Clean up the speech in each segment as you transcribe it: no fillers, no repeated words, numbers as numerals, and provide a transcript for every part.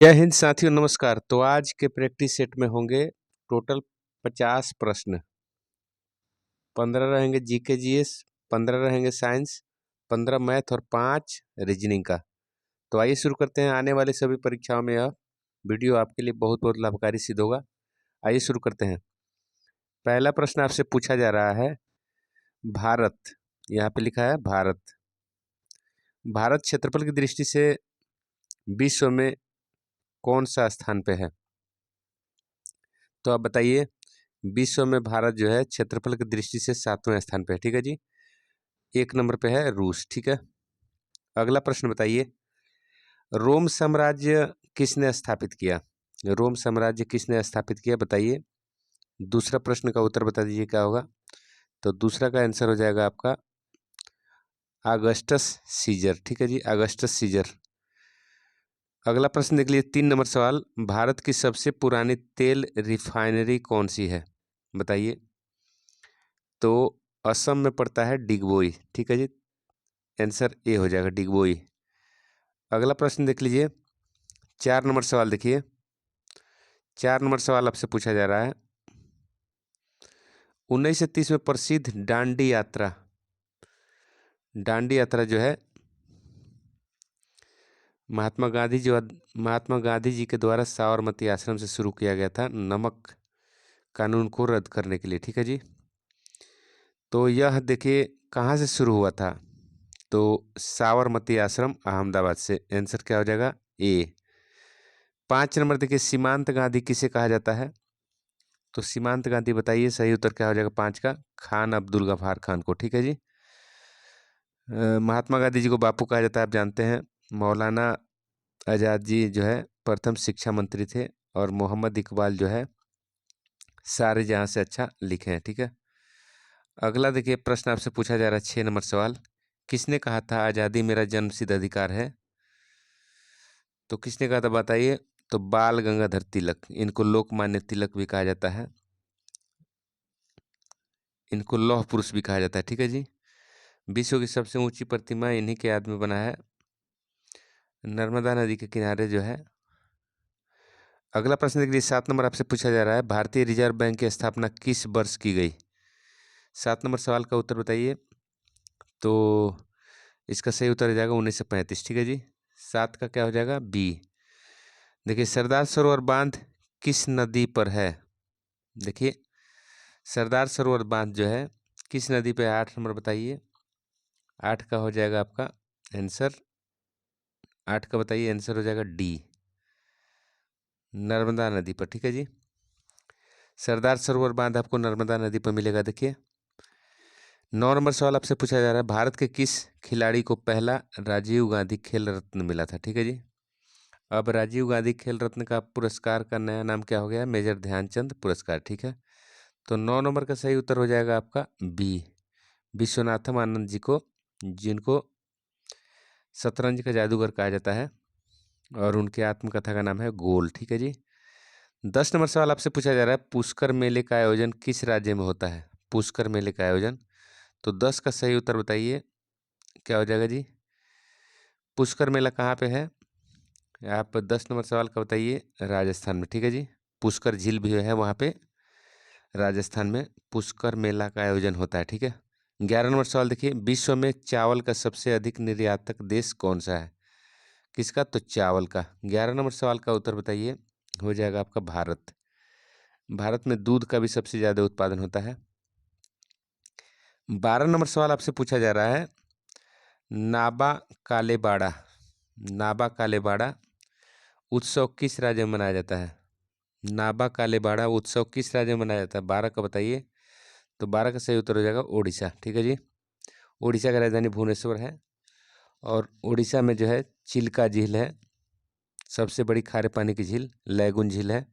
जय हिंद साथियों, नमस्कार। तो आज के प्रैक्टिस सेट में होंगे टोटल 50 प्रश्न। 15 रहेंगे जीके जीएस, 15 रहेंगे साइंस, 15 मैथ और 5 रीजनिंग का। तो आइए शुरू करते हैं। आने वाले सभी परीक्षाओं में यह वीडियो आपके लिए बहुत बहुत लाभकारी सिद्ध होगा। आइए शुरू करते हैं। पहला प्रश्न आपसे पूछा जा रहा है, भारत, यहाँ पे लिखा है भारत। भारत क्षेत्रफल की दृष्टि से विश्व में कौन सा स्थान पे है? तो आप बताइए। विश्व में भारत जो है क्षेत्रफल की दृष्टि से 7वें स्थान पे है। ठीक है जी। 1 नंबर पे है रूस। ठीक है। अगला प्रश्न बताइए, रोम साम्राज्य किसने स्थापित किया? रोम साम्राज्य किसने स्थापित किया बताइए। दूसरा प्रश्न का उत्तर बता दीजिए क्या होगा। तो दूसरा का आंसर हो जाएगा आपका अगस्टस सीजर। ठीक है जी, अगस्टस सीजर। अगला प्रश्न देख लीजिए, 3 नंबर सवाल, भारत की सबसे पुरानी तेल रिफाइनरी कौन सी है बताइए। तो असम में पड़ता है डिगबोई। ठीक है जी, आंसर ए हो जाएगा डिगबोई। अगला प्रश्न देख लीजिए, 4 नंबर सवाल देखिए। 4 नंबर सवाल आपसे पूछा जा रहा है, 1930 में प्रसिद्ध डांडी यात्रा जो है महात्मा गांधी जी के द्वारा साबरमती आश्रम से शुरू किया गया था, नमक कानून को रद्द करने के लिए। ठीक है जी। तो यह देखिए कहाँ से शुरू हुआ था? तो साबरमती आश्रम अहमदाबाद से। आंसर क्या हो जाएगा? ए। 5 नंबर देखिए, सीमांत गांधी किसे कहा जाता है? तो सीमांत गांधी बताइए, सही उत्तर क्या हो जाएगा 5 का? खान अब्दुल गफार खान को। ठीक है जी। महात्मा गांधी जी को बापू कहा जाता है, आप जानते हैं। मौलाना आज़ाद जी जो है प्रथम शिक्षा मंत्री थे, और मोहम्मद इकबाल जो है सारे जहाँ से अच्छा लिखे हैं। ठीक है। अगला देखिए प्रश्न आपसे पूछा जा रहा है, 6 नंबर सवाल, किसने कहा था आज़ादी मेरा जन्मसिद्ध अधिकार है? तो किसने कहा था बताइए। तो बाल गंगाधर तिलक, इनको लोकमान्य तिलक भी कहा जाता है, इनको लौह पुरुष भी कहा जाता है। ठीक है जी। विश्व की सबसे ऊंची प्रतिमा इन्हीं के याद में बना है, नर्मदा नदी के किनारे जो है। अगला प्रश्न देखिए, 7 नंबर आपसे पूछा जा रहा है, भारतीय रिजर्व बैंक की स्थापना किस वर्ष की गई? 7 नंबर सवाल का उत्तर बताइए। तो इसका सही उत्तर हो जाएगा 1935। ठीक है जी। 7 का क्या हो जाएगा? बी। देखिए, सरदार सरोवर बांध किस नदी पर है? देखिए, सरदार सरोवर बांध जो है किस नदी पे है? 8 नंबर बताइए। 8 का हो जाएगा आपका आंसर, 8 का बताइए आंसर हो जाएगा डी, नर्मदा नदी पर। ठीक है जी। सरदार सरोवर बांध आपको नर्मदा नदी पर मिलेगा। देखिए, 9 नंबर सवाल आपसे पूछा जा रहा है, भारत के किस खिलाड़ी को पहला राजीव गांधी खेल रत्न मिला था? ठीक है जी। अब राजीव गांधी खेल रत्न का पुरस्कार का नया नाम क्या हो गया? मेजर ध्यानचंद पुरस्कार। ठीक है। तो 9 नंबर का सही उत्तर हो जाएगा आपका बी, विश्वनाथम आनंद जी को, जिनको शतरंज का जादूगर कहा जाता है, और उनके आत्मकथा का नाम है गोल। ठीक है जी। 10 नंबर सवाल आपसे पूछा जा रहा है, पुष्कर मेले का आयोजन किस राज्य में होता है? पुष्कर मेले का आयोजन। तो 10 का सही उत्तर बताइए क्या हो जाएगा जी। पुष्कर मेला कहाँ पे है? आप 10 नंबर सवाल का बताइए। राजस्थान में। ठीक है जी। पुष्कर झील भी है वहाँ पे, राजस्थान में पुष्कर मेला का आयोजन होता है। ठीक है। 11 नंबर सवाल देखिए, विश्व में चावल का सबसे अधिक निर्यातक देश कौन सा है? किसका? तो चावल का। 11 नंबर सवाल का उत्तर बताइए, हो जाएगा आपका भारत। भारत में दूध का भी सबसे ज़्यादा उत्पादन होता है। 12 नंबर सवाल आपसे पूछा जा रहा है, नाबा कालेबाड़ा, नाबा कालेबाड़ा उत्सव किस राज्य में मनाया जाता है? नाबा कालेबाड़ा उत्सव किस राज्य में मनाया जाता है? 12 का बताइए। तो 12 का सही उत्तर हो जाएगा ओडिशा। ठीक है जी। ओडिशा का राजधानी भुवनेश्वर है, और उड़ीसा में जो है चिल्का झील है, सबसे बड़ी खारे पानी की झील लैगून झील है,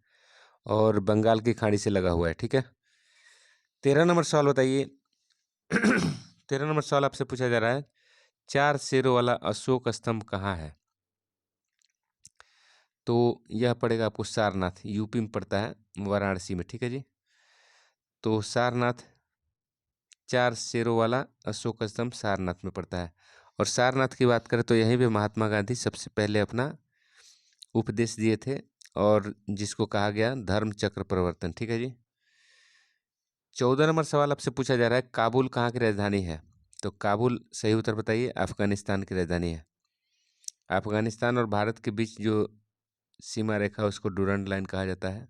और बंगाल की खाड़ी से लगा हुआ है। ठीक है। 13 नंबर सवाल बताइए। 13 नंबर सवाल आपसे पूछा जा रहा है, 4 शेरों वाला अशोक स्तंभ कहाँ है? तो यह पड़ेगा आपको सारनाथ, यूपी में पड़ता है, वाराणसी में। ठीक है जी। तो सारनाथ, 4 शेरों वाला अशोक स्तंभ सारनाथ में पड़ता है। और सारनाथ की बात करें तो यहीं पे महात्मा गांधी सबसे पहले अपना उपदेश दिए थे और जिसको कहा गया धर्म चक्र प्रवर्तन। ठीक है जी। 14 नंबर सवाल आपसे पूछा जा रहा है, काबुल कहाँ की राजधानी है? तो काबुल सही उत्तर बताइए, अफगानिस्तान की राजधानी है। अफगानिस्तान और भारत के बीच जो सीमा रेखा उसको डूरंड लाइन कहा जाता है।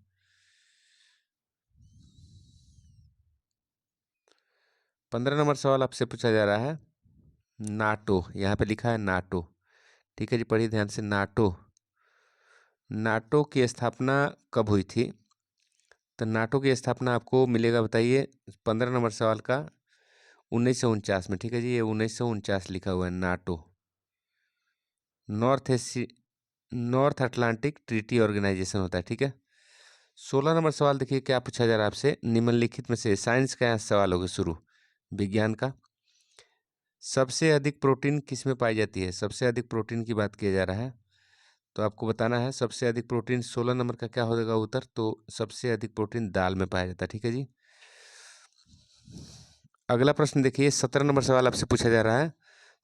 15 नंबर सवाल आपसे पूछा जा रहा है, नाटो, यहाँ पे लिखा है नाटो। ठीक है जी, पढ़िए ध्यान से। नाटो, नाटो की स्थापना कब हुई थी? तो नाटो की स्थापना आपको मिलेगा, बताइए 15 नंबर सवाल का, 1949 में। ठीक है जी, ये 1949 लिखा हुआ है NATO, North Atlantic Treaty Organisation होता है। ठीक है। 16 नंबर सवाल देखिए क्या पूछा जा रहा है आपसे, निम्नलिखित में से, साइंस का यहाँ सवाल होगा शुरू, विज्ञान का। सबसे अधिक प्रोटीन किस में पाई जाती है? सबसे अधिक प्रोटीन की बात किया जा रहा है, तो आपको बताना है सबसे अधिक प्रोटीन। 16 नंबर का क्या हो जाएगा उत्तर? तो सबसे अधिक प्रोटीन दाल में पाया जाता है। ठीक है जी। अगला प्रश्न देखिए, 17 नंबर सवाल आपसे पूछा जा रहा है।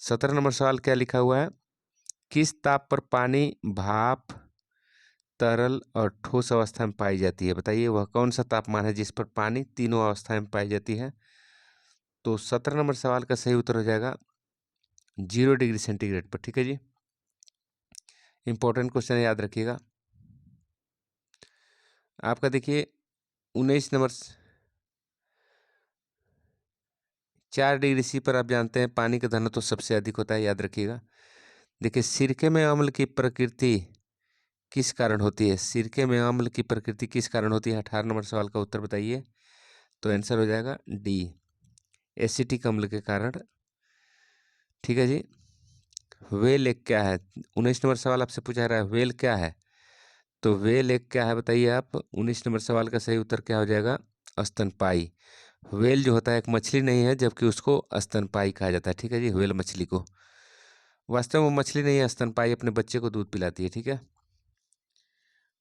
17 नंबर सवाल क्या लिखा हुआ है, किस ताप पर पानी भाप, तरल और ठोस अवस्था में पाई जाती है? बताइए वह कौन सा तापमान है जिस पर पानी तीनों अवस्थाएं में पाई जाती है? तो 17 नंबर सवाल का सही उत्तर हो जाएगा 0 डिग्री सेंटीग्रेड पर। ठीक है जी। इंपॉर्टेंट क्वेश्चन याद रखिएगा। आपका देखिए 19 नंबर, 4 डिग्री सी पर आप जानते हैं पानी का घनत्व तो सबसे अधिक होता है, याद रखिएगा। देखिए सिरके में अम्ल की प्रकृति किस कारण होती है? सिरके में अम्ल की प्रकृति किस कारण होती है? 18 नंबर सवाल का उत्तर बताइए। तो आंसर हो जाएगा डी, एसिटिक अम्ल के कारण। ठीक है जी। व्हेल एक क्या है? 19 नंबर सवाल आपसे पूछा जा रहा है, व्हेल क्या है? तो व्हेल एक क्या है बताइए आप। 19 नंबर सवाल का सही उत्तर क्या हो जाएगा? स्तनपाई। व्हेल जो होता है एक मछली नहीं है, जबकि उसको स्तनपाई कहा जाता है। ठीक है जी, व्हेल मछली को, वास्तव में मछली नहीं है, स्तनपाई अपने बच्चे को दूध पिलाती है। ठीक है।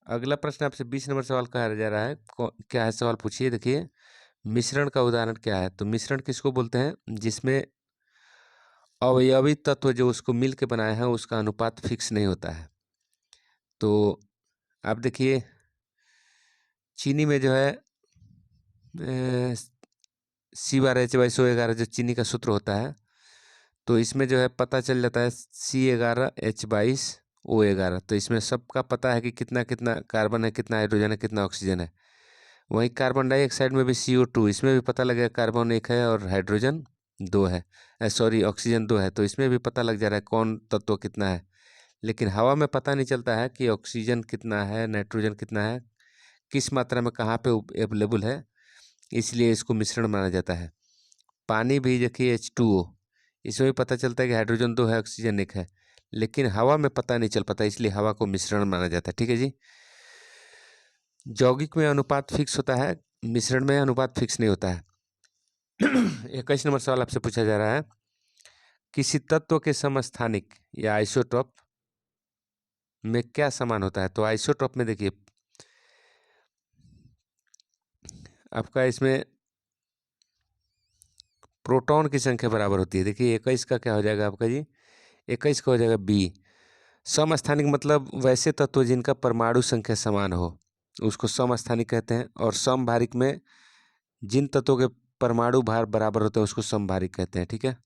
अगला प्रश्न आपसे 20 नंबर सवाल कहा जा रहा है, क्या है सवाल पूछिए। देखिए मिश्रण का उदाहरण क्या है? तो मिश्रण किसको बोलते हैं? जिसमें अवयवी तत्व जो उसको मिल के बनाए हैं उसका अनुपात फिक्स नहीं होता है। तो आप देखिए चीनी में जो है C/H/SO11 जो चीनी का सूत्र होता है, तो इसमें जो है पता चल जाता है C11H22O11। तो इसमें सबका पता है कि कितना कितना कार्बन है, कितना हाइड्रोजन है, कितना ऑक्सीजन है। वहीं कार्बन डाइऑक्साइड में भी CO2, इसमें भी पता लगेगा कार्बन एक है और हाइड्रोजन दो है, सॉरी ऑक्सीजन दो है। तो इसमें भी पता लग जा रहा है कौन तत्व कितना है। लेकिन हवा में पता नहीं चलता है कि ऑक्सीजन कितना है, नाइट्रोजन कितना है, किस मात्रा में कहाँ पे अवेलेबल है, इसलिए इसको मिश्रण माना जाता है। पानी भी देखिए H2O, इसमें भी पता चलता है कि हाइड्रोजन दो है, ऑक्सीजन एक है, लेकिन हवा में पता नहीं चल पाता, इसलिए हवा को मिश्रण माना जाता है। ठीक है जी। यौगिक में अनुपात फिक्स होता है, मिश्रण में अनुपात फिक्स नहीं होता है। 21 नंबर सवाल आपसे पूछा जा रहा है, किसी तत्व के समस्थानिक या आइसोटॉप में क्या समान होता है? तो आइसोटॉप में देखिए आपका इसमें प्रोटॉन की संख्या बराबर होती है। देखिए 21 का क्या हो जाएगा आपका जी? 21 का हो जाएगा बी। समस्थानिक मतलब वैसे तत्व जिनका परमाणु संख्या समान हो उसको समस्थानिक कहते हैं, और समभारिक में जिन तत्वों के परमाणु भार बराबर होते हैं उसको समभारिक कहते हैं। ठीक है।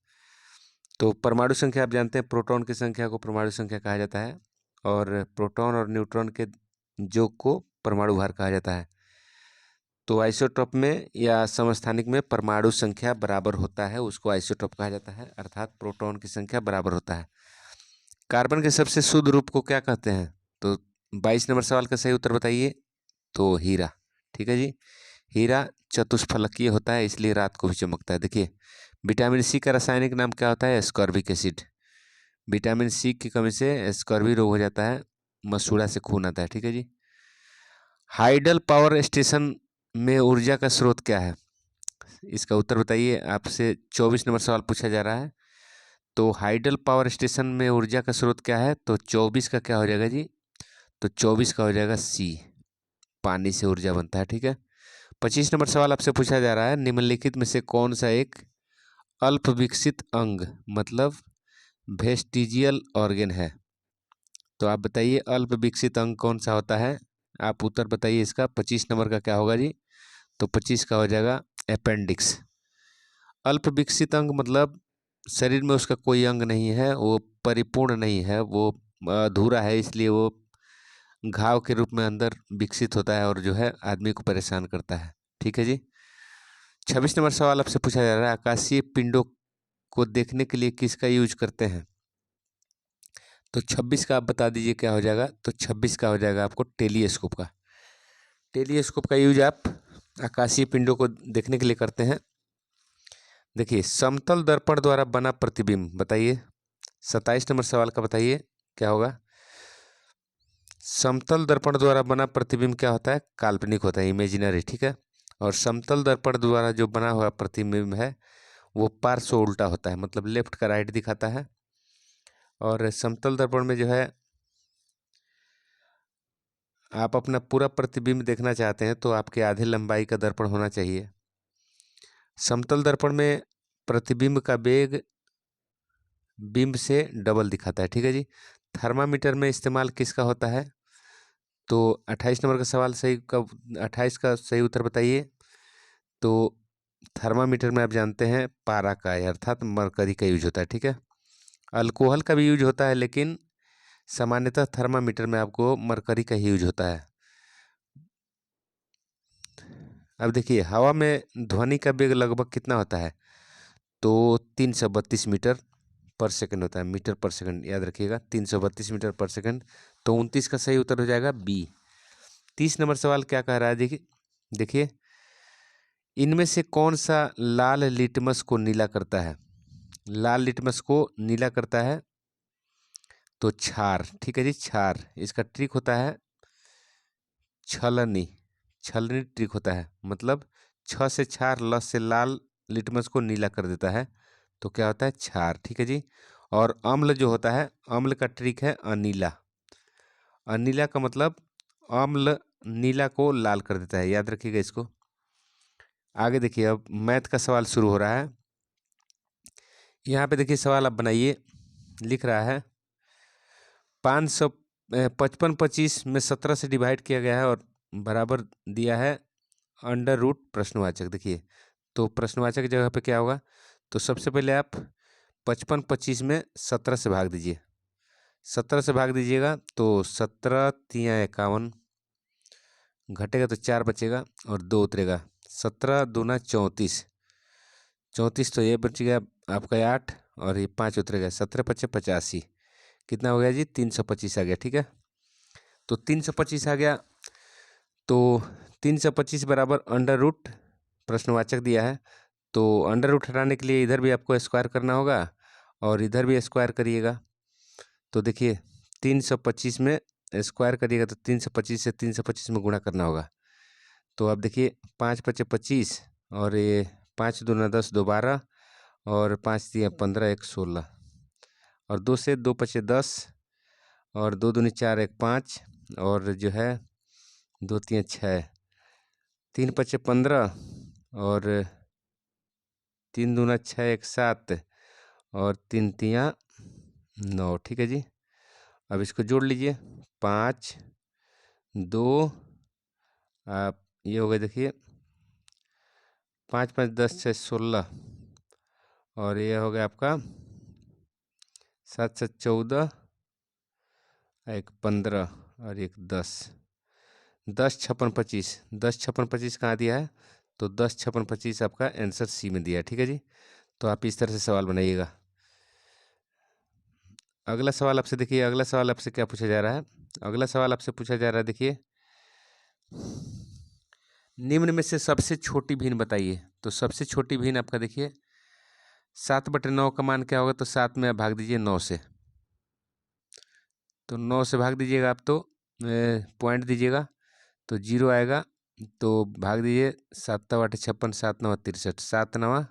तो परमाणु संख्या आप जानते हैं, प्रोटॉन की संख्या को परमाणु संख्या कहा जाता है, और प्रोटॉन और न्यूट्रॉन के योग को परमाणु भार कहा जाता है। तो आइसोटॉप में या समस्थानिक में परमाणु संख्या बराबर होता है, उसको आइसोटॉप कहा जाता है, अर्थात प्रोटॉन की संख्या बराबर होता है। कार्बन के सबसे शुद्ध रूप को क्या कहते हैं? तो 22 नंबर सवाल का सही उत्तर बताइए। तो हीरा। ठीक है जी। हीरा चतुष्फलकीय होता है, इसलिए रात को भी चमकता है। देखिए विटामिन सी का रासायनिक नाम क्या होता है? Ascorbic acid. विटामिन सी की कमी से एस्कॉर्बी रोग हो जाता है, मसूड़ा से खून आता है। ठीक है जी। हाइडल पावर स्टेशन में ऊर्जा का स्रोत क्या है? इसका उत्तर बताइए। आपसे 24 नंबर सवाल पूछा जा रहा है। तो हाइडल पावर स्टेशन में ऊर्जा का स्रोत क्या है? तो 24 का क्या हो जाएगा जी? तो 24 का हो जाएगा सी, पानी से ऊर्जा बनता है। ठीक है। 25 नंबर सवाल आपसे पूछा जा रहा है, निम्नलिखित में से कौन सा एक अल्प विकसित अंग मतलब वेस्टिजियल ऑर्गन है? तो आप बताइए अल्प विकसित अंग कौन सा होता है। आप उत्तर बताइए इसका। 25 नंबर का क्या होगा जी? तो 25 का हो जाएगा अपेंडिक्स। अल्प विकसित अंग मतलब शरीर में उसका कोई अंग नहीं है, वो परिपूर्ण नहीं है, वो अधूरा है, इसलिए वो घाव के रूप में अंदर विकसित होता है और जो है आदमी को परेशान करता है। ठीक है जी। 26 नंबर सवाल आपसे पूछा जा रहा है, आकाशीय पिंडों को देखने के लिए किसका यूज करते हैं? तो 26 का आप बता दीजिए क्या हो जाएगा। तो 26 का हो जाएगा आपको टेलीस्कोप का। टेलीस्कोप का यूज आप आकाशीय पिंडों को देखने के लिए करते हैं। देखिए, समतल दर्पण द्वारा बना प्रतिबिंब बताइए। 27 नंबर सवाल का बताइए क्या होगा। समतल दर्पण द्वारा बना प्रतिबिंब क्या होता है? काल्पनिक होता है, इमेजिनरी। ठीक है। और समतल दर्पण द्वारा जो बना हुआ प्रतिबिंब है वो पार्श्व उल्टा होता है, मतलब लेफ्ट का राइट दिखाता है। और समतल दर्पण में जो है आप अपना पूरा प्रतिबिंब देखना चाहते हैं तो आपके आधे लंबाई का दर्पण होना चाहिए। समतल दर्पण में प्रतिबिंब का वेग बिंब से डबल दिखाता है। ठीक है जी। थर्मामीटर में इस्तेमाल किसका होता है? तो 28 नंबर का सवाल सही का 28 का सही उत्तर बताइए। तो थर्मामीटर में आप जानते हैं पारा का अर्थात मरकरी का यूज होता है। ठीक है। अल्कोहल का भी यूज होता है, लेकिन सामान्यतः थर्मामीटर में आपको मरकरी का ही यूज होता है। अब देखिए, हवा में ध्वनि का वेग लगभग कितना होता है? तो 332 मीटर पर सेकंड होता है। मीटर पर सेकंड याद रखिएगा, 332 मीटर पर सेकंड। तो 29 का सही उत्तर हो जाएगा बी। 30 नंबर सवाल क्या कह रहा है? देखिए देखिए, इनमें से कौन सा लाल लिटमस को नीला करता है? लाल लिटमस को नीला करता है तो क्षार। ठीक है जी, क्षार। इसका ट्रिक होता है छलनी। छलनी ट्रिक होता है, मतलब छ से क्षार, ल से लाल लिटमस को नीला कर देता है तो क्या होता है? क्षार। ठीक है जी। और अम्ल जो होता है, अम्ल का ट्रिक है अनीला। अनीला का मतलब अम्ल नीला को लाल कर देता है, याद रखिएगा इसको। आगे देखिए, अब मैथ का सवाल शुरू हो रहा है। यहाँ पे देखिए सवाल आप बनाइए। लिख रहा है 555 25 में 17 से डिवाइड किया गया है और बराबर दिया है अंडर रूट प्रश्नवाचक। देखिए, तो प्रश्नवाचक जगह पे क्या होगा? तो सबसे पहले आप 55 25 में 17 से भाग दीजिए। 17 से भाग दीजिएगा तो 17 तिया 51, घटेगा तो 4 बचेगा और 2 उतरेगा। 17 दूना 34, 34 तो ये बच गया आपका 8 और ये 5 उतरेगा। 17 पच्चे 85, कितना हो गया जी? 325 आ गया। ठीक है। तो 325 आ गया तो 325 बराबर अंडर रूट प्रश्नवाचक दिया है, तो अंडर रूट हटाने के लिए इधर भी आपको स्क्वायर करना होगा और इधर भी स्क्वायर करिएगा। तो देखिए 325 में स्क्वायर करिएगा तो 325 से 325 में गुणा करना होगा। तो अब देखिए 5 पच्चे 25 और ये 5 दूना 10, 2 12 और 5 दिया 15, 1 16 और 2 से 2 पच्चे 10 और 2 दूनी 4, 1 5 और जो है 2 तिया 6, 3 पच्चे 15 और 3 दूना 6, 1 7 और 3 तिया 9। ठीक है जी। अब इसको जोड़ लीजिए, 5 2 आप ये हो गए। देखिए 5 5 10 6 16 और ये हो गया आपका 7 7 14, एक 15 और एक 10। 10 56 25, 10 56 25 कहाँ दिया है? तो 10 56 25 आपका आंसर सी में दिया है। ठीक है जी। तो आप इस तरह से सवाल बनाइएगा। अगला सवाल आपसे देखिए, अगला सवाल आपसे क्या पूछा जा रहा है? अगला सवाल आपसे पूछा जा रहा है, देखिए निम्न में से सबसे छोटी भिन्न बताइए। तो सबसे छोटी भिन्न आपका देखिए 7/9 का मान क्या होगा? तो 7 में आप भाग दीजिए 9 से, तो 9 से भाग दीजिएगा आप तो पॉइंट दीजिएगा तो 0 आएगा। तो भाग दीजिए 7 8 56, 7 9 63, 7 9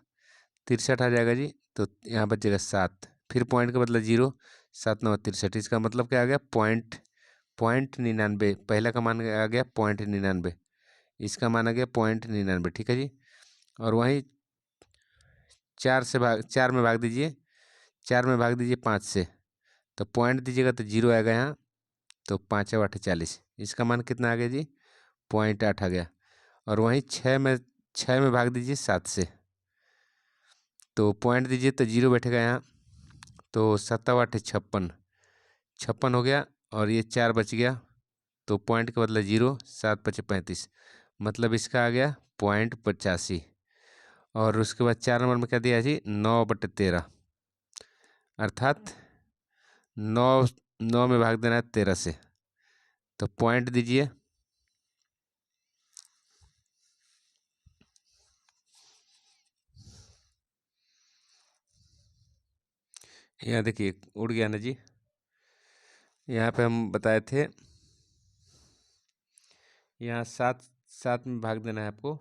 63 आ जाएगा जी। तो यहाँ बचेगा 7, फिर पॉइंट का बदला 0, 7 9 63। इसका मतलब क्या आ गया? पॉइंट 99। पहला का मान आ गया 0.99, इसका मान आ गया 0.99। ठीक है जी। और वहीं 4 में भाग दीजिए 5 से, तो पॉइंट दीजिएगा तो 0 आएगा यहाँ। तो 5×8 = 40। इसका मान कितना आ गया जी? 0.8 आ गया। और वहीं 6 में भाग दीजिए 7 से, तो पॉइंट दीजिए तो 0 बैठेगा यहाँ। तो 7×8 = 56, 56 हो गया। और ये 4 बच गया, तो पॉइंट के बदले 0, 7×5 = 35, मतलब इसका आ गया 0.85। और उसके बाद 4 नंबर में क्या दिया जी? 9/13, अर्थात 9 में भाग देना है 13 से, तो पॉइंट दीजिए। यहाँ देखिए उड़ गया ना जी। यहाँ पे हम बताए थे यहाँ 7 में भाग देना है आपको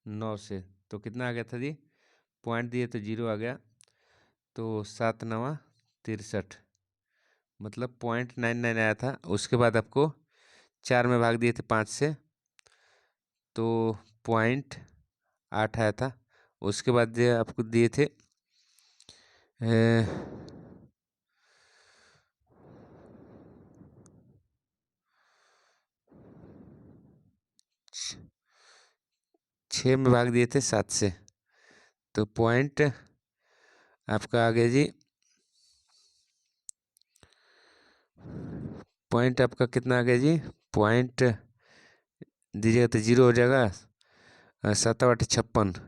9 से, तो कितना आ गया था जी? पॉइंट दिए तो 0 आ गया, तो 7×9 = 63, मतलब 0.99 आया था। उसके बाद आपको 4 में भाग दिए थे 5 से, तो 0.8 आया था। उसके बाद जो आपको दिए थे 6 में भाग दिए थे 7 से, तो पॉइंट आपका आ गया जी, पॉइंट आपका कितना आ गया जी? पॉइंट दीजिएगा तो 0 हो जाएगा। 7×8 = 56,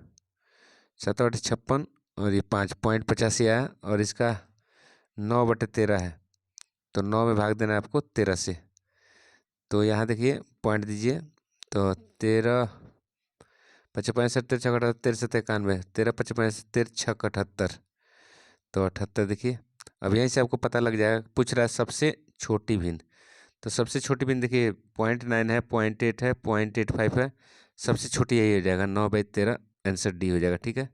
7×8 = 56, और ये 5.85 आया। और इसका 9/13 है, तो 9 में भाग देना है आपको 13 से। तो यहाँ देखिए पॉइंट दीजिए, तो 13×5 = 65, 13×6 = 13×7 = 91, 13×5 = 13×6 = 78, तो 78 देखिए। अब यहीं से आपको पता लग जाएगा। पूछ रहा है सबसे छोटी भिन्न, तो सबसे छोटी भिन्न देखिए 0.9 है, 0.8 है, 0.85 है, सबसे छोटी यही हो जाएगा। 9/13 आंसर डी हो जाएगा। ठीक है,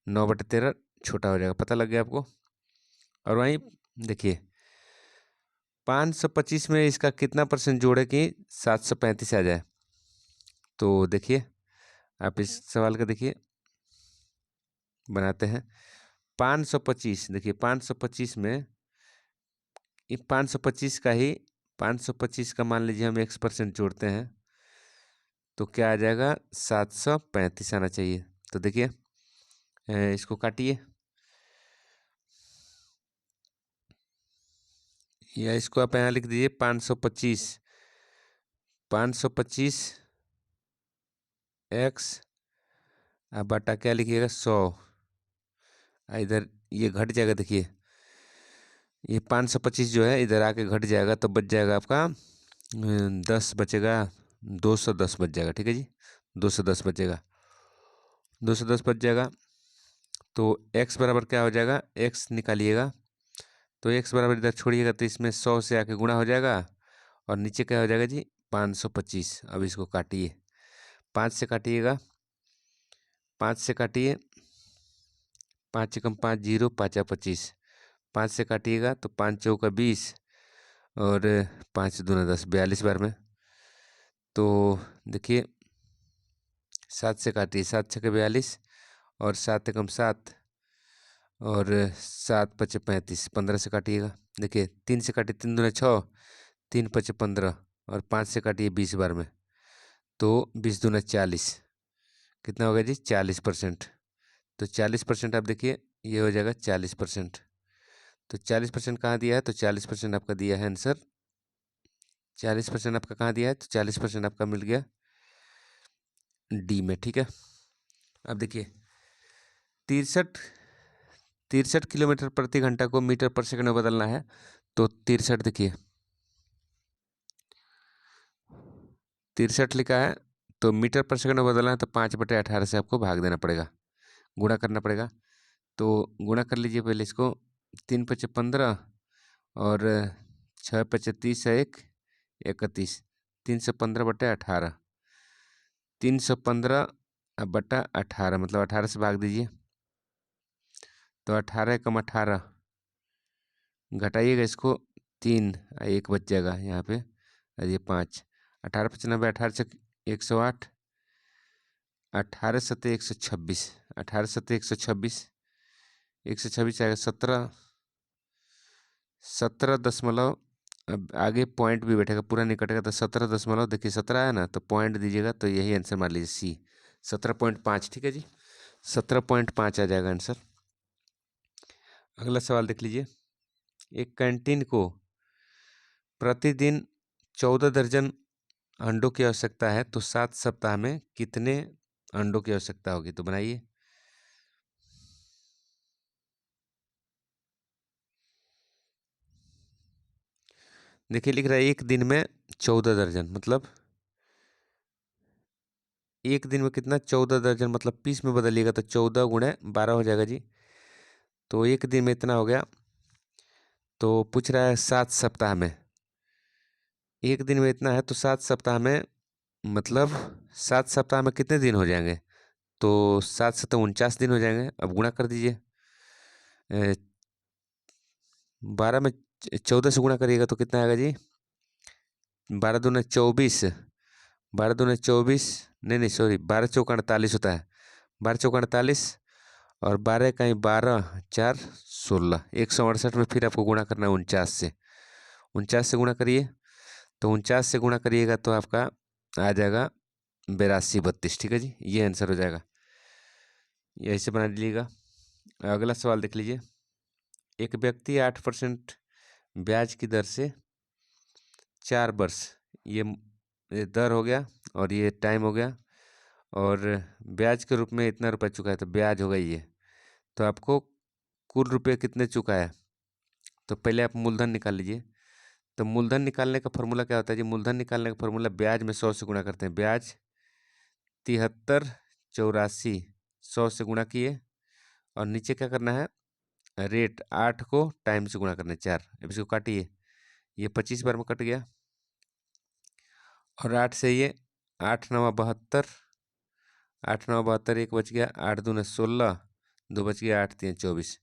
9/13 छोटा हो जाएगा, पता लग गया आपको। और वहीं देखिए 525 में इसका कितना % जोड़े कि 735 आ जाए? तो देखिए आप इस सवाल का देखिए बनाते हैं। 525 देखिए 525 में ये 525 का ही 525 का मान लीजिए हम x% जोड़ते हैं, तो क्या आ जाएगा? 735 आना चाहिए। तो देखिए इसको काटिए, या इसको आप यहाँ लिख दीजिए 525 x बटा क्या लिखिएगा? 100। इधर ये घट जाएगा, देखिए ये 525 जो है इधर आके घट जाएगा, तो बच जाएगा आपका 10 बचेगा, 210 बच जाएगा। ठीक है जी, 210 बचेगा, 210 बच जाएगा। तो x बराबर क्या हो जाएगा? x निकालिएगा, तो x बराबर इधर छोड़िएगा, तो इसमें 100 से आके गुणा हो जाएगा, और नीचे क्या हो जाएगा जी? 525। अब इसको काटिए, 5 से काटिएगा, 5 से काटिए, 5×5 = 0, 5×5 = 25, 5 से काटिएगा तो 5×4 = 20, और 5×2 = 10, 42 बार में। तो देखिए 7 से काटिए, 7×6 = 42, और 7×1 = 7, और 7×5 = 35, 15 से काटिएगा। देखिए 3 से काटिए, 3×2 = 6, 3×5 = 15, और 5 से काटिए 20 बार में, तो 20×2 = 40, कितना होगा जी? 40%। तो 40% आप देखिए ये हो जाएगा 40%। तो 40% कहाँ दिया है? तो 40% आपका दिया है आंसर, 40% आपका कहाँ दिया है? तो 40% आपका मिल गया डी में। ठीक है, अब देखिए 63 किलोमीटर प्रति घंटा को मीटर पर सेकंड में बदलना है। तो 63 देखिए 63 लिखा है, तो मीटर पर सेकंड में बदलना है, तो 5/18 से आपको भाग देना पड़ेगा, गुणा करना पड़ेगा। तो गुणा कर लीजिए पहले इसको, 3×5 = 15, और 6×5 = 30, 31, 315/18, 315/18 मतलब 18 से भाग दीजिए, तो 18×18 घटाइएगा इसको, 3, 1 बच जाएगा यहाँ पे, और ये 5, 18×5 = 18, 18 से 108, 18×7 = 126, 18×7 = 126, 126 आएगा 17, 17.8 अब आगे पॉइंट भी बैठेगा, पूरा नहीं कटेगा, तो 17 दशमलव, देखिए 17 है ना, तो पॉइंट दीजिएगा, तो यही आंसर मान लीजिए सी 17.5। ठीक है जी, 17.5 आ जाएगा आंसर। अगला सवाल देख लीजिए। एक कैंटीन को प्रतिदिन 14 दर्जन अंडों की आवश्यकता है, तो 7 सप्ताह में कितने अंडों की आवश्यकता होगी? तो बनाइए। देखिए लिख रहा है एक दिन में 14 दर्जन, मतलब एक दिन में कितना? 14 दर्जन, मतलब 20 में बदलिएगा तो 14 × 12 हो जाएगा जी। तो एक दिन में इतना हो गया। तो पूछ रहा है 7 सप्ताह में, एक दिन में इतना है तो 7 सप्ताह में, मतलब 7 सप्ताह में कितने दिन हो जाएंगे? तो 7 से तो 49 दिन हो जाएंगे। अब गुणा कर दीजिए। 12 में 14 से गुणा करिएगा तो कितना आएगा जी? 12 दूनी 24, 12 दूनी 24, नहीं सॉरी, 12 × 4 = 48 होता है। 12 × 4 = 48, और 12 × 4 = 16, 168 में फिर आपको गुणा करना है 49 से। 49 से गुणा करिए, तो 49 से गुणा करिएगा तो आपका आ जाएगा 8232। ठीक है जी, ये आंसर हो जाएगा। यही से बना लीजिएगा। अगला सवाल देख लीजिए। एक व्यक्ति 8% ब्याज की दर से 4 वर्ष, ये दर हो गया और ये टाइम हो गया, और ब्याज के रूप में इतना रुपया चुका है, तो ब्याज होगा ये। तो आपको कुल रुपये कितने चुका है? तो पहले आप मूलधन निकाल लीजिए। तो मूलधन निकालने का फॉर्मूला क्या होता है जी? मूलधन निकालने का फॉर्मूला ब्याज में 100 से गुणा करते हैं। ब्याज 73 84, 100 से गुणा किए, और नीचे क्या करना है? रेट 8 को टाइम से गुणा करना है 4। अब इसको काटिए, ये 25 बार में कट गया, और 8 से ये 8 9 72, 8 9 72, 1 बच गया, 8 दूना 16, 2 बच गया, 8 3 24,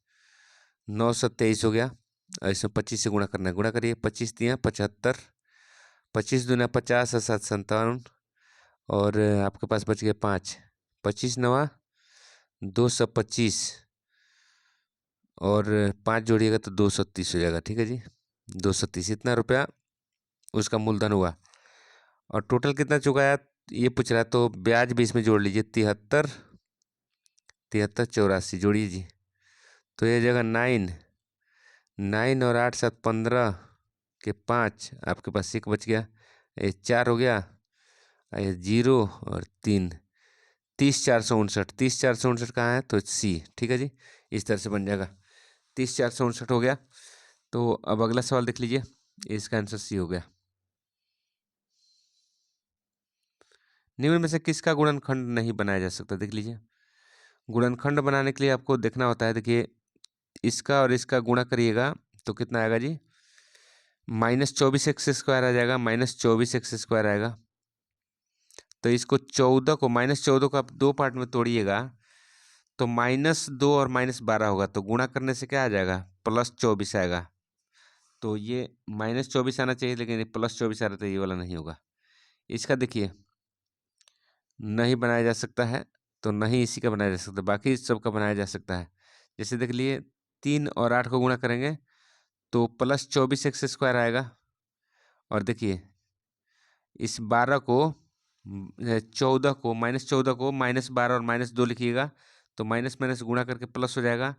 9 7 23 हो गया। और इसमें 25 से गुणा करना है, गुणा करिए। 25 3 75, 25 दूना 50 और 7 57, और आपके पास बच गया 5, 25 9 225, और 5 जोड़िएगा तो 230 हो जाएगा। ठीक है जी, 230, इतना रुपया उसका मूलधन हुआ। और टोटल कितना चुकाया ये पूछ रहा है, तो ब्याज भी इसमें जोड़ लीजिए। 73 73 84 जोड़िए जी, तो ये जगह 9 9 और 8 7 15 के 5, आपके पास 1 बच गया, ये 4 हो गया, ये 0 और 3, 30 459, 30 459 कहाँ है? तो सी। ठीक है जी, इस तरह से बन जाएगा। 30 459 हो गया। तो अब अगला सवाल देख लीजिए, इसका आंसर सी हो गया। निम्न में से किसका गुणनखंड नहीं बनाया जा सकता? देख लीजिए। गुणनखंड बनाने के लिए आपको देखना होता है, देखिए इसका और इसका गुणा करिएगा तो कितना आएगा जी? -24x² आ जाएगा, -24x² आएगा। तो इसको 14 को, -14 को आप दो पार्ट में तोड़िएगा, तो -2 और -12 होगा, तो गुणा करने से क्या आ जाएगा? +24 आएगा। तो ये -24 आना चाहिए, लेकिन ये +24 आ रहा, तो ये वाला नहीं होगा। इसका देखिए नहीं बनाया जा सकता है, तो नहीं इसी का बनाया जा सकता, बाकी सबका बनाया जा सकता है। जैसे देख लिए, 3 और 8 को गुणा करेंगे तो +24x² आएगा। और देखिए इस 12 को 14 को, -14 को -12 और -2 लिखिएगा, तो माइनस माइनस गुणा करके प्लस हो जाएगा,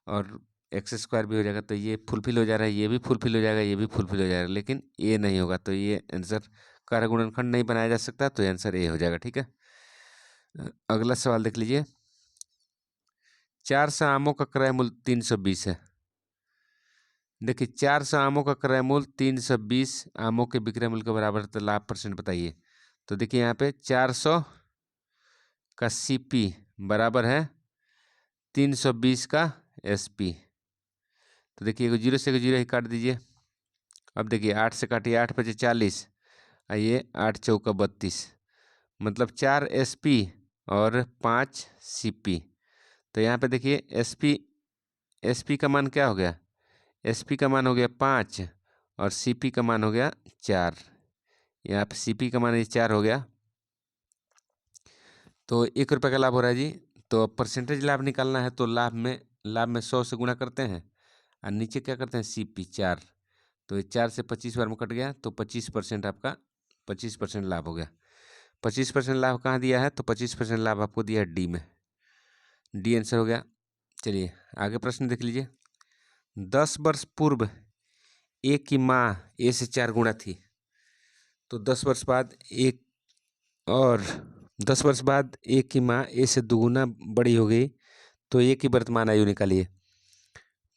और x² भी हो जाएगा। तो ये फुलफिल हो जा रहा है, ये भी फुलफिल हो जाएगा, ये भी फुलफिल हो जाएगा, लेकिन ये नहीं होगा। तो ये आंसर कार्य गुणनखंड नहीं बनाया जा सकता, तो आंसर ए हो जाएगा। ठीक है, अगला सवाल देख लीजिए। 400 आमों का क्रय मूल्य 320 है। देखिए 400 आमों का क्रय मूल्य 320 आमों के विक्रय मूल्य के बराबर, तो लाभ % बताइए। तो देखिए यहाँ पे 400 का CP बराबर है 320 का SP। तो देखिए 0 से 0 ही काट दीजिए। अब देखिए 8 से काटिए, 8 × 5 = 40, आइए 8 × 4 = 32, मतलब 4 SP और 5 CP। तो यहाँ पे देखिए SP का मान क्या हो गया? SP का मान हो गया 5, और CP का मान हो गया 4। यहाँ पे CP का मान 4 हो गया, तो 1 रुपये का लाभ हो रहा है जी। तो अब परसेंटेज लाभ निकालना है, तो लाभ में 100 से गुणा करते हैं, और नीचे क्या करते हैं? CP 4। तो ये 4 से 25 बार में कट गया तो 25% आपका 25% लाभ हो गया। 25% लाभ कहाँ दिया है? तो 25% लाभ आपको दिया है डी में। डी आंसर हो गया। चलिए आगे प्रश्न देख लीजिए। 10 वर्ष पूर्व ए की माँ ए से 4 गुना थी, तो 10 वर्ष बाद एक और 10 वर्ष बाद ए की माँ ए से दुगुना बड़ी हो गई, तो ए की वर्तमान आयु निकालिए।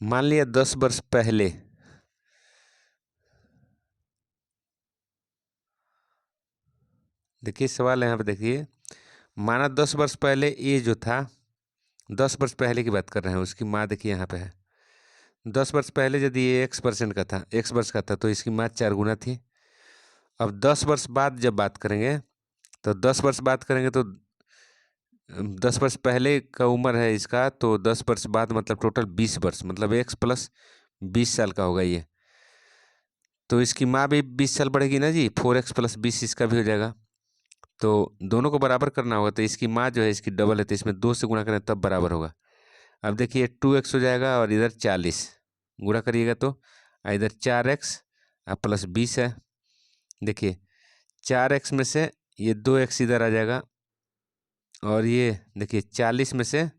मान लिया 10 वर्ष पहले देखिए सवाल यहाँ पे देखिए, माना 10 वर्ष पहले ए जो था, 10 वर्ष पहले की बात कर रहे हैं, उसकी माँ देखिए यहाँ पे है। 10 वर्ष पहले यदि ये x% का था, x वर्ष का था, तो इसकी माँ 4 गुना थी। अब 10 वर्ष बाद जब बात करेंगे तो 10 वर्ष बात करेंगे तो 10 वर्ष पहले का उम्र है इसका, तो 10 वर्ष बाद मतलब टोटल 20 वर्ष, मतलब x प्लस 20 साल का होगा ये। तो इसकी माँ भी 20 साल बढ़ेगी ना जी, 4x प्लस 20 इसका भी हो जाएगा। तो दोनों को बराबर करना होगा, तो इसकी माँ जो है इसकी डबल है, तो इसमें 2 से गुणा करें तब बराबर होगा। अब देखिए 2x हो जाएगा और इधर 40 गुणा करिएगा तो इधर 4x प्लस 20 है। देखिए 4x में से ये 2x इधर आ जाएगा, और ये देखिए 40 में से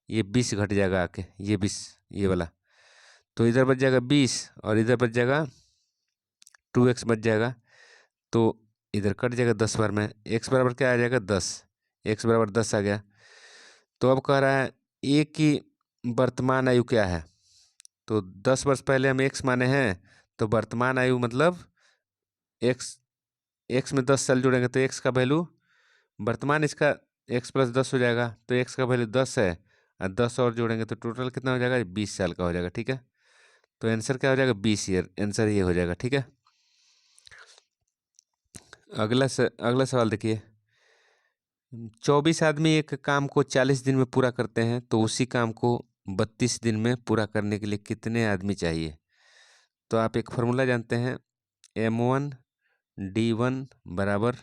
ये 20 घट जाएगा आके, ये 20 ये वाला, तो इधर बच जाएगा 20 और इधर बच जाएगा 2x बच जाएगा। तो इधर कट जाएगा 10 बार में, x बराबर क्या आ जाएगा 10, x बराबर 10 आ गया। तो अब कह रहा है ए की वर्तमान आयु क्या है, तो 10 वर्ष पहले हम x माने हैं, तो वर्तमान आयु मतलब x में 10 साल जोड़ेंगे तो x का वैल्यू वर्तमान इसका x प्लस 10 हो जाएगा, तो x का वैल्यू 10 है और 10 और जोड़ेंगे तो टोटल कितना हो जाएगा, 20 साल का हो जाएगा। ठीक है, तो आंसर क्या हो जाएगा, 20 ईयर, आंसर ये हो जाएगा। ठीक है, अगला सवाल देखिए। 24 आदमी एक काम को 40 दिन में पूरा करते हैं, तो उसी काम को 32 दिन में पूरा करने के लिए कितने आदमी चाहिए? तो आप एक फार्मूला जानते हैं, M1D1 बराबर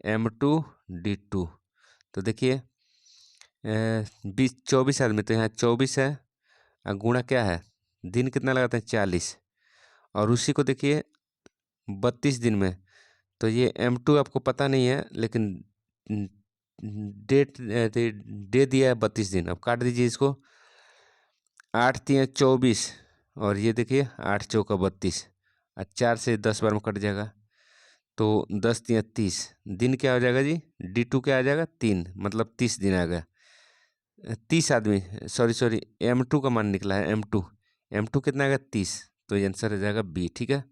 M2D2। तो देखिए 24 आदमी, तो यहाँ 24 है और गुणा क्या है, दिन कितना लगाते हैं 40, और उसी को देखिए 32 दिन में, तो ये M2 आपको पता नहीं है, लेकिन डेट दे दिया है 32 दिन। अब काट दीजिए इसको, 8 तिया 24 और ये देखिए 8 चौका 32 और 4 से 10 बार में कट जाएगा, तो 10 तिया 30 दिन क्या हो जाएगा जी, D2 क्या आ जाएगा 3, मतलब 30 दिन आ गया। 30 आदमी, सॉरी M2 का मान निकला है, M2 कितना आएगा 30, तो ये आंसर हो जाएगा बी। ठीक है,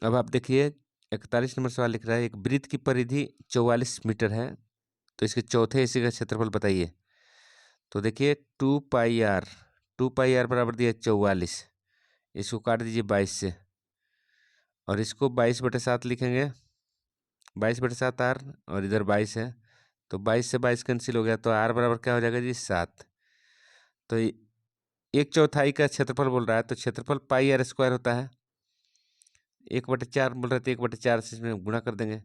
अब आप देखिए 41 नंबर सवाल लिख रहा है, एक वृत्त की परिधि 44 मीटर है, तो इसके चौथे हिस्से का क्षेत्रफल बताइए। तो देखिए 2 पाई आर बराबर दिया 44, इसको काट दीजिए 22 से, और इसको 22/7 लिखेंगे, 22/7 आर, और इधर 22 है, तो 22 से 22 कैंसिल हो गया, तो आर बराबर क्या हो जाएगा जी 7। तो 1/4 का क्षेत्रफल बोल रहा है, तो क्षेत्रफल πr² होता है, 1/4 बोल रहे थे, 1/4 से इसमें गुणा कर देंगे,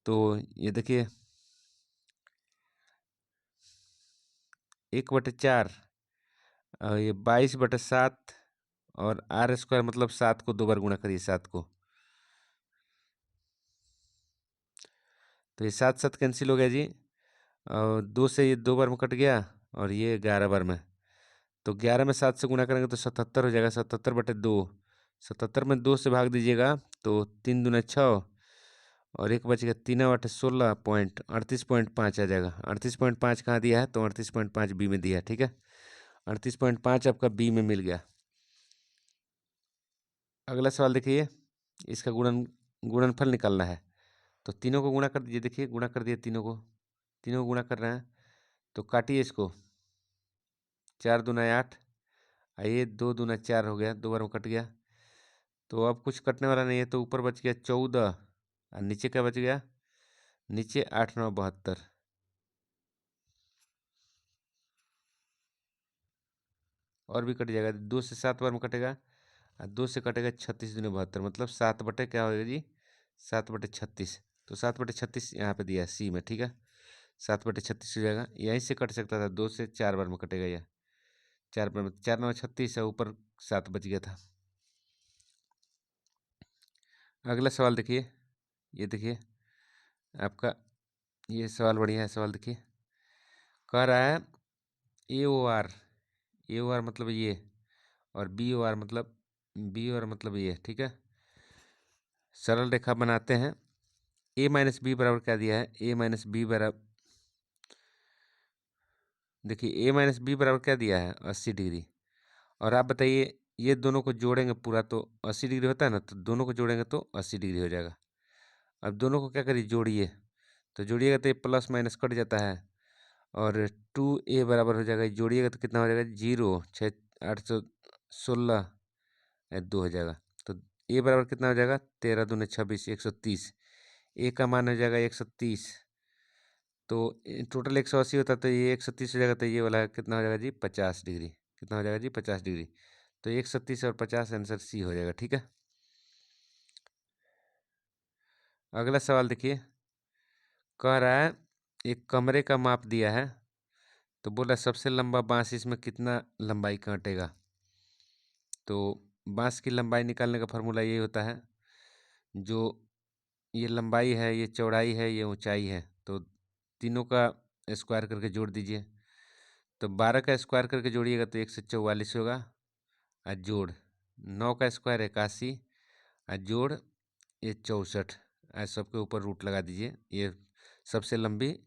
तो ये देखिए 1/4 और ये 22/7 और r² मतलब 7 को 2 बार गुणा करिए, 7 को, तो ये 7 कैंसिल हो गया जी, और 2 से ये 2 बार में कट गया, और ये 11 बार में, तो 11 में 7 से गुणा करेंगे तो 77 हो जाएगा, 77/2, 77 में 2 से भाग दीजिएगा तो 3 दूना 6 और एक बच गया, 3/16.38.5 आ जाएगा। 38.5 कहाँ दिया है, तो 38.5 बी में दिया है। ठीक है, 38.5 आपका बी में मिल गया। अगला सवाल देखिए, इसका गुणनफल निकालना है, तो तीनों को गुणा कर दीजिए। देखिए गुणा कर दिए, तीनों को गुणा कर रहे हैं, तो काटिए इसको, 4 दूना 8, आइए 2 दूना 4 हो गया, 2 बार में कट गया, तो अब कुछ कटने वाला नहीं है, तो ऊपर बच गया 14 और नीचे क्या बच गया, नीचे 8 9 72, और भी कट जाएगा, 2 से 7 बार में कटेगा, और 2 से कटेगा 36 दूनी 72, मतलब 7 बटे क्या होगा जी, 7/36, तो 7/36 यहाँ पे दिया है सी में। ठीक है, 7/36 हो जाएगा, यहीं से कट सकता था, 2 से 4 बार में कटेगा, यह 4 बार में 4 9 36 है, ऊपर 7 बच गया था। अगला सवाल देखिए, ये देखिए आपका, ये सवाल बढ़िया है। सवाल देखिए, कह रहा है ए ओ आर मतलब ये, और बी ओ आर मतलब ये, ठीक है। सरल रेखा बनाते हैं। ए माइनस बी बराबर क्या दिया है, ए माइनस बी बराबर, देखिए ए माइनस बी बराबर क्या दिया है, 80 डिग्री। और आप बताइए, ये दोनों को जोड़ेंगे पूरा तो 80 डिग्री होता है ना, तो दोनों को जोड़ेंगे तो 80 डिग्री हो जाएगा। अब दोनों को क्या करिए, जोड़िए, तो जोड़िएगा तो ये प्लस माइनस कट जाता है, और 2a बराबर हो जाएगा, जोड़िएगा तो कितना हो जाएगा, 0, 6, 8, 16 2 हो जाएगा। तो ए बराबर कितना हो जाएगा, 13 दूनी 26, 130। ए का मान हो जाएगा 130, तो टोटल 180 होता है, तो ये 130 हो जाएगा, तो ये वाला कितना हो जाएगा जी, 50 डिग्री। कितना हो जाएगा जी, 50 डिग्री। तो 130 और 50 आंसर सी हो जाएगा, ठीक है। अगला सवाल देखिए, कह रहा है एक कमरे का माप दिया है, तो बोला सबसे लंबा बांस इसमें कितना लंबाई काटेगा। तो बांस की लंबाई निकालने का फार्मूला यही होता है, जो ये लंबाई है, ये चौड़ाई है, ये ऊंचाई है, तो तीनों का स्क्वायर करके जोड़ दीजिए। तो 12 का स्क्वायर करके जोड़िएगा तो 144 होगा, और जोड़ 9 का स्क्वायर 81, और जोड़ ये 64, और सबके ऊपर रूट लगा दीजिए। ये सबसे लंबे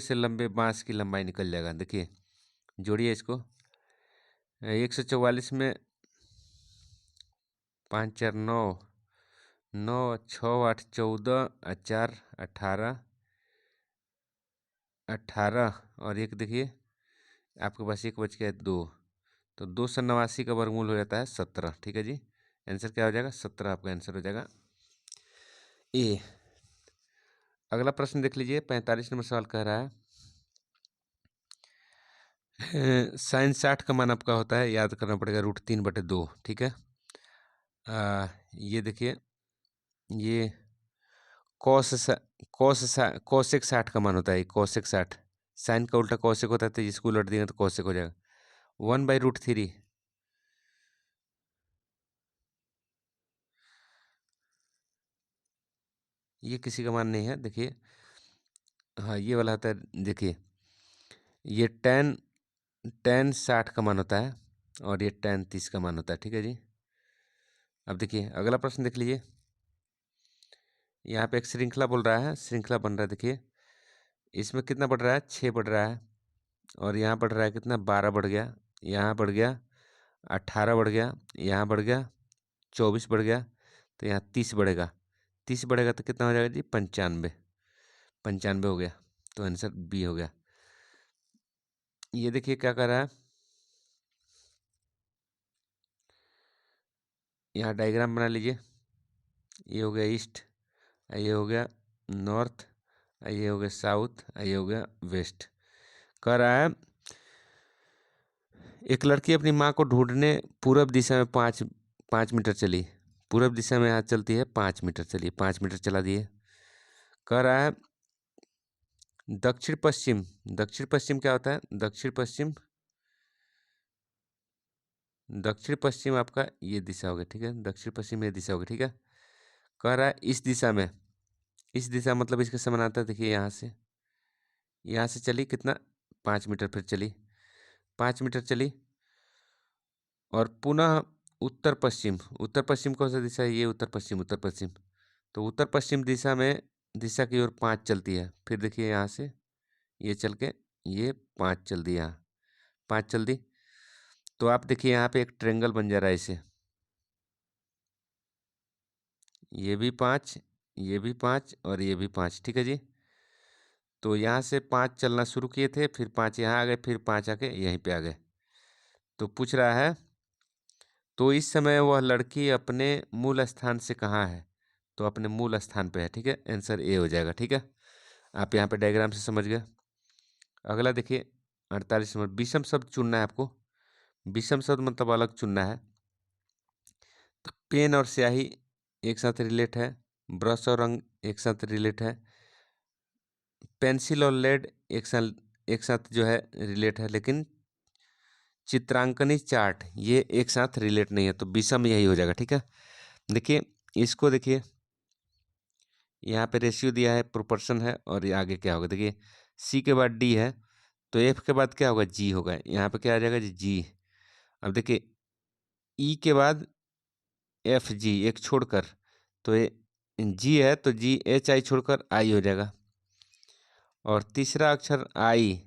से लंबे बांस की लंबाई निकल जाएगा। देखिए जोड़िए इसको, 144 में 5 4 9, 9 6 8 14, और 4 18, 18, और एक देखिए आपके पास एक बच गया 2, तो 289 का वर्गमूल हो जाता है 17, ठीक है जी। आंसर क्या हो जाएगा, 17 आपका आंसर हो जाएगा ए। अगला प्रश्न देख लीजिए, 45 नंबर सवाल कह रहा है साइन 60 का मान आपका होता है, याद करना पड़ेगा, √3/2, ठीक है। ये देखिए, ये कॉसेक 60 का मान होता है, कॉसेक 60। साइन का उल्टा कॉसेक होता है, तो जिसको उलट देंगे तो कॉसेक हो जाएगा 1/√3। ये किसी का मान नहीं है, देखिए हाँ ये वाला होता है। देखिए ये टेन 60 का मान होता है, और ये टेन 30 का मान होता है, ठीक है जी। अब देखिए अगला प्रश्न देख लीजिए, यहाँ पे एक श्रृंखला बोल रहा है, श्रृंखला बन रहा है। देखिए इसमें कितना बढ़ रहा है, 6 बढ़ रहा है, और यहाँ बढ़ रहा है कितना, 12 बढ़ गया, यहाँ बढ़ गया 18 बढ़ गया, यहाँ बढ़ गया 24 बढ़ गया, तो यहाँ 30 बढ़ेगा। 30 बढ़ेगा तो कितना हो जाएगा जी, 95। 95 हो गया, तो आंसर बी हो गया। ये देखिए क्या कर रहा है, यहाँ डायग्राम बना लीजिए। ये हो गया ईस्ट, ये हो गया नॉर्थ, ये हो गया साउथ, ये हो गया वेस्ट। कह रहा है एक लड़की अपनी माँ को ढूंढने पूरब दिशा में 5 मीटर चली। पूरब दिशा में यहाँ चलती है 5 मीटर, चलिए 5 मीटर चला दिए। कह रहा है दक्षिण पश्चिम, दक्षिण पश्चिम क्या होता है, दक्षिण पश्चिम आपका ये दिशा होगी, ठीक है। दक्षिण पश्चिम ये दिशा होगी, ठीक है। कह रहा है इस दिशा में, इस दिशा मतलब इसके समानांतर, देखिए यहाँ से चली कितना, 5 मीटर, फिर चली 5 मीटर चली, और पुनः उत्तर पश्चिम, उत्तर पश्चिम कौन सा दिशा है, ये उत्तर पश्चिम, उत्तर पश्चिम। तो उत्तर पश्चिम दिशा में, दिशा की ओर 5 चलती है। फिर देखिए यहाँ से ये चल के ये 5 चल दी, यहाँ 5 चल दी, तो आप देखिए यहाँ पे एक ट्रेंगल बन जा रहा है इसे, ये भी 5, ये भी 5, और ये भी 5, ठीक है जी। तो यहाँ से 5 चलना शुरू किए थे, फिर 5 यहाँ आ गए, फिर 5 आके यहीं पे आ गए। तो पूछ रहा है तो इस समय वह लड़की अपने मूल स्थान से कहाँ है, तो अपने मूल स्थान पे है, ठीक है। आंसर ए हो जाएगा, ठीक है। आप यहाँ पे डायग्राम से समझ गए। अगला देखिए 48 नंबर, विषम शब्द चुनना है आपको। विषम शब्द मतलब अलग चुनना है। तो पेन और स्याही एक साथ रिलेट है, ब्रश और रंग एक साथ रिलेट है, पेंसिल और लेड एक साथ जो है रिलेट है, लेकिन चित्रांकनी चार्ट ये एक साथ रिलेट नहीं है, तो विषम यही हो जाएगा। ठीक है, देखिए इसको, देखिए यहाँ पे रेशियो दिया है, प्रोपोर्शन है, और ये आगे क्या होगा, देखिए सी के बाद डी है, तो एफ के बाद क्या होगा, जी होगा। यहाँ पे क्या आ जाएगा जी। अब देखिए ई के बाद एफ जी एक छोड़कर, तो ये जी है, तो जी एच आई छोड़कर आई हो जाएगा। और तीसरा अक्षर आई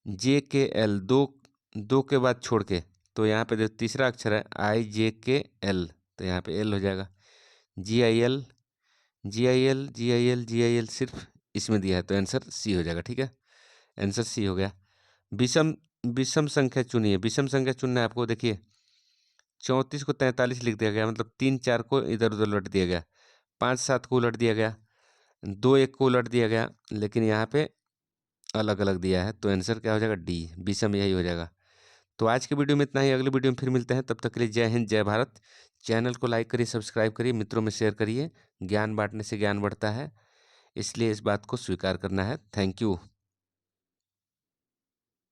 जे के एल, दो के बाद छोड़ के, तो यहाँ पे जो तीसरा अक्षर है आई जे के एल, तो यहाँ पे एल हो जाएगा। G I L, G I L, G I L, G I L सिर्फ इसमें दिया है, तो आंसर सी हो जाएगा। ठीक है, आंसर सी हो गया। विषम विषम संख्या चुनिए। विषम संख्या चुनना है आपको। देखिए 34 को 43 लिख दिया गया, मतलब 3 4 को इधर उधर उलट दिया गया, 5 7 को उलट दिया गया, 2 1 को उलट दिया गया, लेकिन यहाँ पे अलग अलग दिया है, तो आंसर क्या हो जाएगा, डी, विषम यही हो जाएगा। तो आज के वीडियो में इतना ही, अगले वीडियो में फिर मिलते हैं, तब तक के लिए जय हिंद जय भारत। चैनल को लाइक करिए, सब्सक्राइब करिए, मित्रों में शेयर करिए। ज्ञान बांटने से ज्ञान बढ़ता है, इसलिए इस बात को स्वीकार करना है। Thank you.